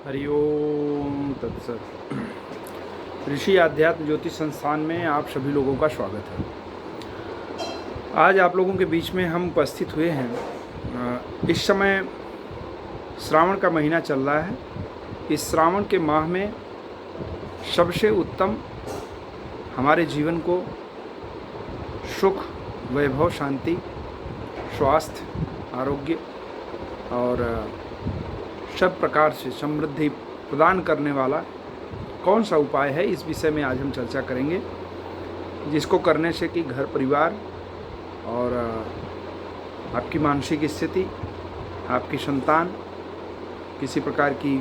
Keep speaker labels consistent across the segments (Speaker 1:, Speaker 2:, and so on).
Speaker 1: हरि ओम तत्सत। ऋषि आध्यात्म ज्योतिष संस्थान में आप सभी लोगों का स्वागत है। आज आप लोगों के बीच में हम उपस्थित हुए हैं। इस समय श्रावण का महीना चल रहा है। इस श्रावण के माह में सबसे उत्तम हमारे जीवन को सुख, वैभव, शांति, स्वास्थ्य, आरोग्य और सब प्रकार से समृद्धि प्रदान करने वाला कौन सा उपाय है, इस विषय में आज हम चर्चा करेंगे। जिसको करने से कि घर परिवार और आपकी मानसिक स्थिति, आपकी संतान, किसी प्रकार की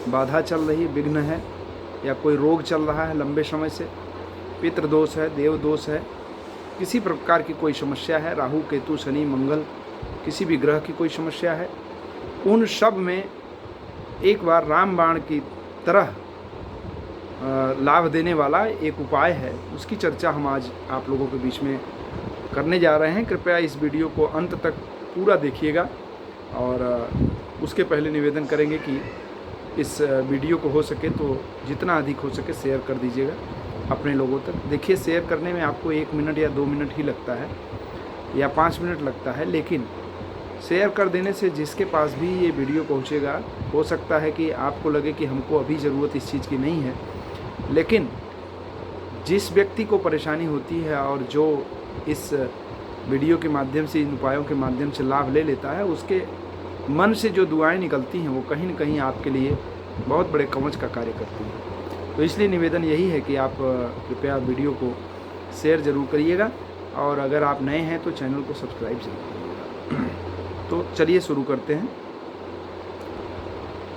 Speaker 1: बाधा चल रही है, विघ्न है या कोई रोग चल रहा है लंबे समय से, पितृदोष है, देव दोष है, किसी प्रकार की कोई समस्या है, राहु केतु शनि मंगल किसी भी ग्रह की कोई समस्या है, उन सब में एक बार रामबाण की तरह लाभ देने वाला एक उपाय है। उसकी चर्चा हम आज आप लोगों के बीच में करने जा रहे हैं। कृपया इस वीडियो को अंत तक पूरा देखिएगा और उसके पहले निवेदन करेंगे कि इस वीडियो को हो सके तो जितना अधिक हो सके शेयर कर दीजिएगा अपने लोगों तक। देखिए, शेयर करने में आपको 1 मिनट या 2 मिनट ही लगता है या 5 मिनट लगता है, लेकिन शेयर कर देने से जिसके पास भी ये वीडियो पहुंचेगा, हो सकता है कि आपको लगे कि हमको अभी ज़रूरत इस चीज़ की नहीं है, लेकिन जिस व्यक्ति को परेशानी होती है और जो इस वीडियो के माध्यम से, इन उपायों के माध्यम से लाभ ले लेता है, उसके मन से जो दुआएं निकलती हैं वो कहीं न कहीं आपके लिए बहुत बड़े कवच का कार्य करती हैं। तो इसलिए निवेदन यही है कि आप कृपया वीडियो को शेयर ज़रूर करिएगा और अगर आप नए हैं तो चैनल को सब्सक्राइब ज़रूर करिएगा। तो चलिए शुरू करते हैं।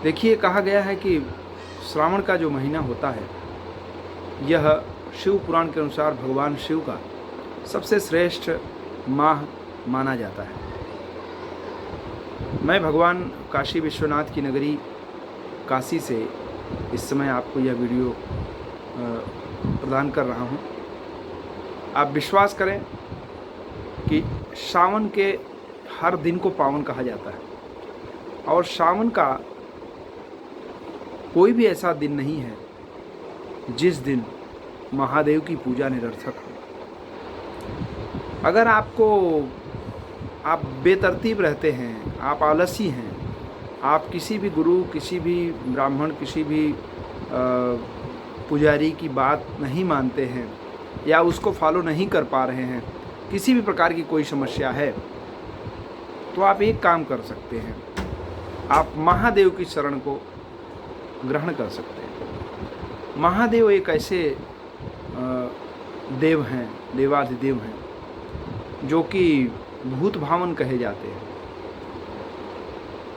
Speaker 1: देखिए, कहा गया है कि श्रावण का जो महीना होता है, यह शिव पुराण के अनुसार भगवान शिव का सबसे श्रेष्ठ माह माना जाता है। मैं भगवान काशी विश्वनाथ की नगरी काशी से इस समय आपको यह वीडियो प्रदान कर रहा हूँ। आप विश्वास करें कि सावन के हर दिन को पावन कहा जाता है और सावन का कोई भी ऐसा दिन नहीं है जिस दिन महादेव की पूजा निरर्थक हो। अगर आप बेतरतीब रहते हैं, आप आलसी हैं, आप किसी भी गुरु, किसी भी ब्राह्मण, किसी भी पुजारी की बात नहीं मानते हैं या उसको फॉलो नहीं कर पा रहे हैं, किसी भी प्रकार की कोई समस्या है, तो आप एक काम कर सकते हैं, आप महादेव की शरण को ग्रहण कर सकते हैं। महादेव एक ऐसे देव हैं, देवाधिदेव हैं, जो कि भूत भावन कहे जाते हैं,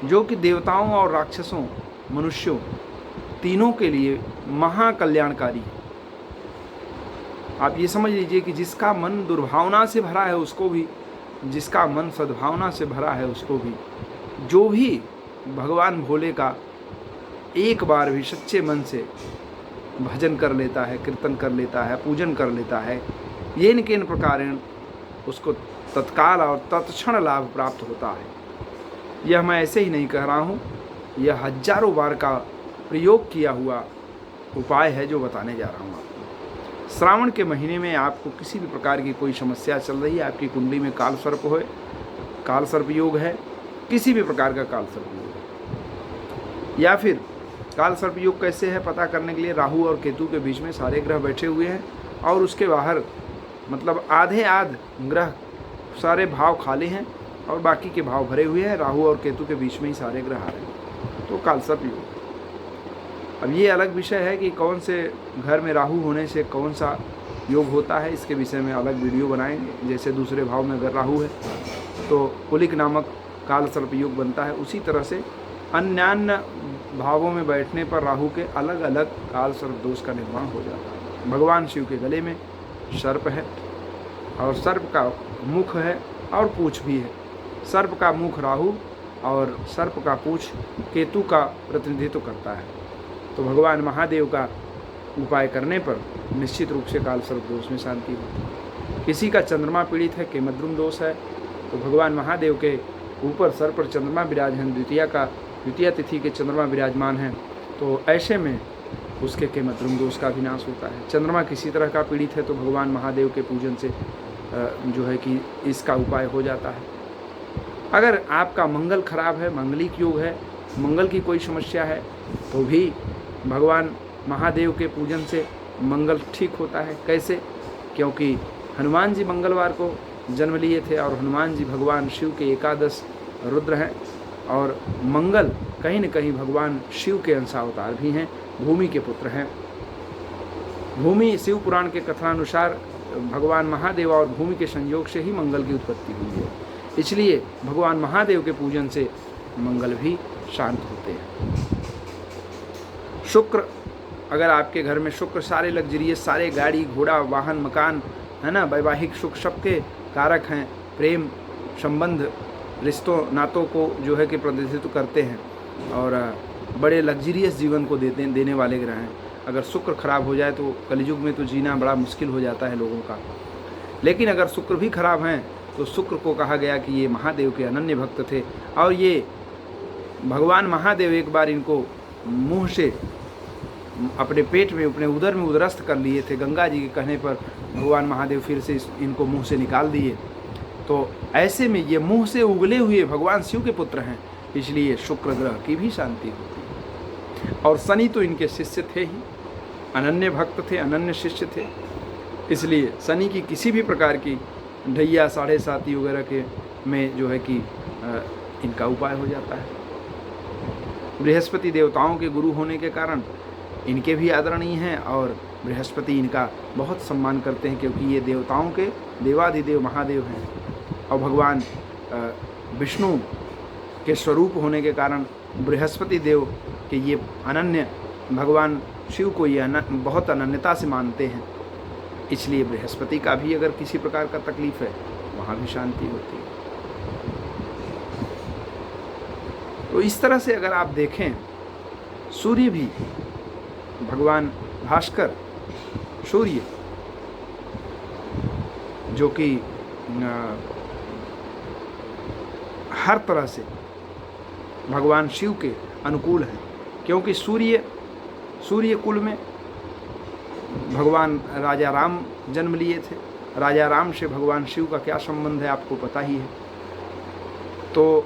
Speaker 1: जो कि देवताओं और राक्षसों, मनुष्यों तीनों के लिए महाकल्याणकारी है। आप ये समझ लीजिए कि जिसका मन दुर्भावना से भरा है उसको भी, जिसका मन सद्भावना से भरा है उसको भी, जो भी भगवान भोले का एक बार भी सच्चे मन से भजन कर लेता है, कीर्तन कर लेता है, पूजन कर लेता है, ये न किन प्रकारेण उसको तत्काल और तत्क्षण लाभ प्राप्त होता है। यह मैं ऐसे ही नहीं कह रहा हूँ, यह हजारों बार का प्रयोग किया हुआ उपाय है जो बताने जा रहा हूँ आपको। श्रावण के महीने में आपको किसी भी प्रकार की कोई समस्या चल रही है, आपकी कुंडली में काल सर्प हो, काल सर्प योग है, किसी भी प्रकार का काल सर्प योग है, या फिर काल सर्प योग कैसे है पता करने के लिए राहु और केतु के बीच में सारे ग्रह बैठे हुए हैं और उसके बाहर मतलब आधे आध ग्रह, सारे भाव खाली हैं और बाकी के भाव भरे हुए हैं, राहु और केतु के बीच में ही सारे ग्रह आ रहे हैं, तो काल सर्प योग। अब ये अलग विषय है कि कौन से घर में राहु होने से कौन सा योग होता है, इसके विषय में अलग वीडियो बनाएंगे। जैसे दूसरे भाव में अगर राहु है तो कुलिक नामक काल सर्प योग बनता है, उसी तरह से अन्य भावों में बैठने पर राहु के अलग अलग काल सर्प दोष का निर्माण हो जाता है। भगवान शिव के गले में सर्प है और सर्प का मुख है और पूँछ भी है। सर्प का मुख राहु और सर्प का पूँछ केतु का प्रतिनिधित्व करता है। तो भगवान महादेव का उपाय करने पर निश्चित रूप से काल सर्प दोष में शांति होती है। किसी का चंद्रमा पीड़ित है, केमद्रुम दोष है, तो भगवान महादेव के ऊपर सर पर चंद्रमा विराज हैं, द्वितीया तिथि के चंद्रमा विराजमान हैं, तो ऐसे में उसके केमद्रुम दोष का विनाश होता है। चंद्रमा किसी तरह का पीड़ित है तो भगवान महादेव के पूजन से जो है कि इसका उपाय हो जाता है। अगर आपका मंगल खराब है, मंगलिक योग है, मंगल की कोई समस्या है, तो भी भगवान महादेव के पूजन से मंगल ठीक होता है। कैसे? क्योंकि हनुमान जी मंगलवार को जन्म लिए थे और हनुमान जी भगवान शिव के एकादश रुद्र हैं और मंगल कहीं न कहीं भगवान शिव के अंशावतार भी हैं, भूमि के पुत्र हैं। भूमि शिव पुराण के कथनानुसार भगवान महादेव और भूमि के संयोग से ही मंगल की उत्पत्ति हुई है। इसलिए भगवान महादेव के पूजन से मंगल भी शांत होते हैं। शुक्र, अगर आपके घर में शुक्र सारे लग्जरियस, सारे गाड़ी घोड़ा वाहन मकान है ना, वैवाहिक सुख सबके कारक हैं, प्रेम संबंध रिश्तों नातों को जो है कि प्रतिनिधित्व करते हैं और बड़े लग्जरियस जीवन को देने वाले ग्रह हैं। अगर शुक्र खराब हो जाए तो कलयुग में तो जीना बड़ा मुश्किल हो जाता है लोगों का। लेकिन अगर शुक्र भी खराब हैं तो शुक्र को कहा गया कि ये महादेव के अनन्य भक्त थे और ये भगवान महादेव एक बार इनको मुंह से अपने पेट में, अपने उदर में उदरस्त कर लिए थे। गंगा जी के कहने पर भगवान महादेव फिर से इनको मुंह से निकाल दिए। तो ऐसे में ये मुंह से उगले हुए भगवान शिव के पुत्र हैं, इसलिए शुक्र ग्रह की भी शांति होती है। और शनि तो इनके शिष्य थे ही, अनन्य भक्त थे, अनन्य शिष्य थे, इसलिए शनि की किसी भी प्रकार की ढैया साढ़े साती वगैरह के में जो है कि इनका उपाय हो जाता है। बृहस्पति देवताओं के गुरु होने के कारण इनके भी आदरणीय हैं और बृहस्पति इनका बहुत सम्मान करते हैं, क्योंकि ये देवताओं के देवाधिदेव महादेव हैं और भगवान विष्णु के स्वरूप होने के कारण बृहस्पति देव के ये अनन्य, भगवान शिव को ये बहुत अनन्यता से मानते हैं। इसलिए बृहस्पति का भी अगर किसी प्रकार का तकलीफ है वहाँ भी शांति होती है। तो इस तरह से अगर आप देखें, सूर्य भी, भगवान भास्कर सूर्य जो कि हर तरह से भगवान शिव के अनुकूल हैं, क्योंकि सूर्य कुल में भगवान राजा राम जन्म लिए थे। राजा राम से भगवान शिव का क्या संबंध है आपको पता ही है। तो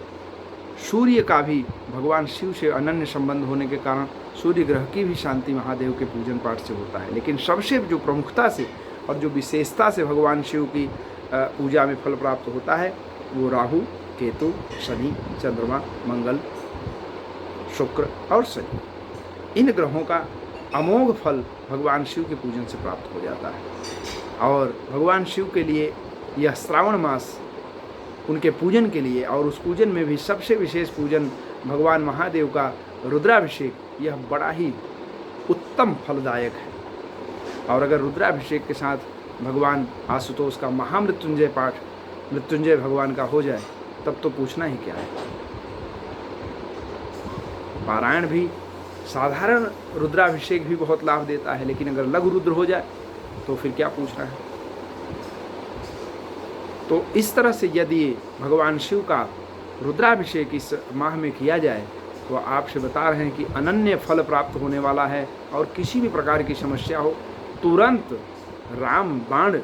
Speaker 1: सूर्य का भी भगवान शिव से अनन्य संबंध होने के कारण सूर्य ग्रह की भी शांति महादेव के पूजन पाठ से होता है। लेकिन सबसे जो प्रमुखता से और जो विशेषता से भगवान शिव की पूजा में फल प्राप्त होता है वो राहु, केतु, शनि, चंद्रमा, मंगल, शुक्र और शनि, इन ग्रहों का अमोघ फल भगवान शिव के पूजन से प्राप्त हो जाता है। और भगवान शिव के लिए यह श्रावण मास उनके पूजन के लिए, और उस पूजन में भी सबसे विशेष पूजन भगवान महादेव का रुद्राभिषेक, यह बड़ा ही उत्तम फलदायक है। और अगर रुद्राभिषेक के साथ भगवान आशुतोष का महामृत्युंजय पाठ, मृत्युंजय भगवान का हो जाए, तब तो पूछना ही क्या है। पारायण भी, साधारण रुद्राभिषेक भी बहुत लाभ देता है, लेकिन अगर लघु रुद्र हो जाए तो फिर क्या पूछना है। तो इस तरह से यदि भगवान शिव का रुद्राभिषेक इस माह में किया जाए तो आपसे बता रहे हैं कि अनन्य फल प्राप्त होने वाला है। और किसी भी प्रकार की समस्या हो, तुरंत राम बाण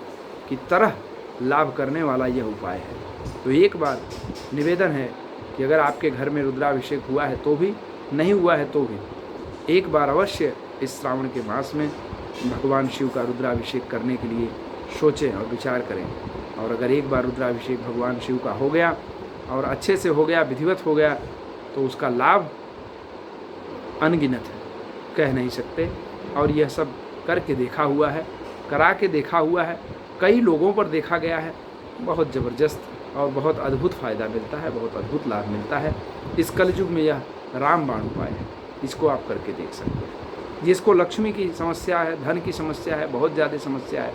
Speaker 1: की तरह लाभ करने वाला यह उपाय है। तो एक बार निवेदन है कि अगर आपके घर में रुद्राभिषेक हुआ है तो भी, नहीं हुआ है तो भी, एक बार अवश्य इस श्रावण के मास में भगवान शिव का रुद्राभिषेक करने के लिए सोचें और विचार करें। और अगर एक बार रुद्राभिषेक भगवान शिव का हो गया और अच्छे से हो गया, विधिवत हो गया, तो उसका लाभ अनगिनत है, कह नहीं सकते। और यह सब करके देखा हुआ है, करा के देखा हुआ है, कई लोगों पर देखा गया है। बहुत ज़बरदस्त और बहुत अद्भुत फ़ायदा मिलता है, बहुत अद्भुत लाभ मिलता है। इस कलयुग में यह रामबाण उपाय है, इसको आप करके देख सकते हैं। जिसको लक्ष्मी की समस्या है, धन की समस्या है, बहुत ज़्यादा समस्या है,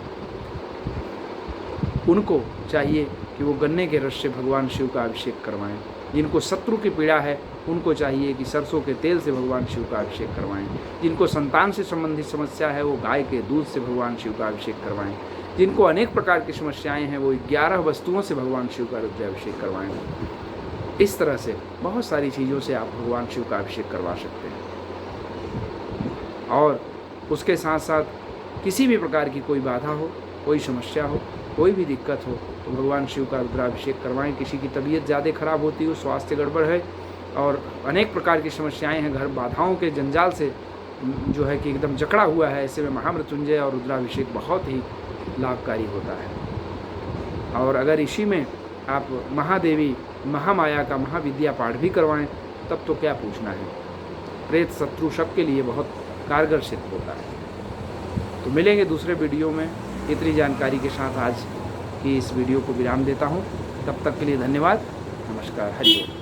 Speaker 1: उनको चाहिए कि वो गन्ने के रस से भगवान शिव का अभिषेक करवाएं। जिनको शत्रु की पीड़ा है उनको चाहिए कि सरसों के तेल से भगवान शिव का अभिषेक करवाएं। जिनको संतान से संबंधित समस्या है वो गाय के दूध से भगवान शिव का अभिषेक करवाएं। जिनको अनेक प्रकार की समस्याएं हैं वो 11 वस्तुओं से भगवान शिव का रुद्राभिषेक करवाएं। इस तरह से बहुत सारी चीज़ों से आप भगवान शिव का अभिषेक करवा सकते हैं। और उसके साथ साथ किसी भी प्रकार की कोई बाधा हो, कोई समस्या हो, कोई भी दिक्कत हो तो भगवान शिव का रुद्राभिषेक करवाएं। किसी की तबीयत ज़्यादा खराब होती हो, स्वास्थ्य गड़बड़ है और अनेक प्रकार की समस्याएं हैं, घर बाधाओं के जंजाल से जो है कि एकदम जकड़ा हुआ है, ऐसे में महामृत्युंजय और रुद्राभिषेक बहुत ही लाभकारी होता है। और अगर इसी में आप महादेवी महामाया का महाविद्या पाठ भी करवाएं तब तो क्या पूछना है, प्रेत शत्रु सब के लिए बहुत कारगर सिद्ध होता है। तो मिलेंगे दूसरे वीडियो में इतनी जानकारी के साथ आज की इस वीडियो को विराम देता हूँ। तब तक के लिए धन्यवाद, नमस्कार, हरि ओम।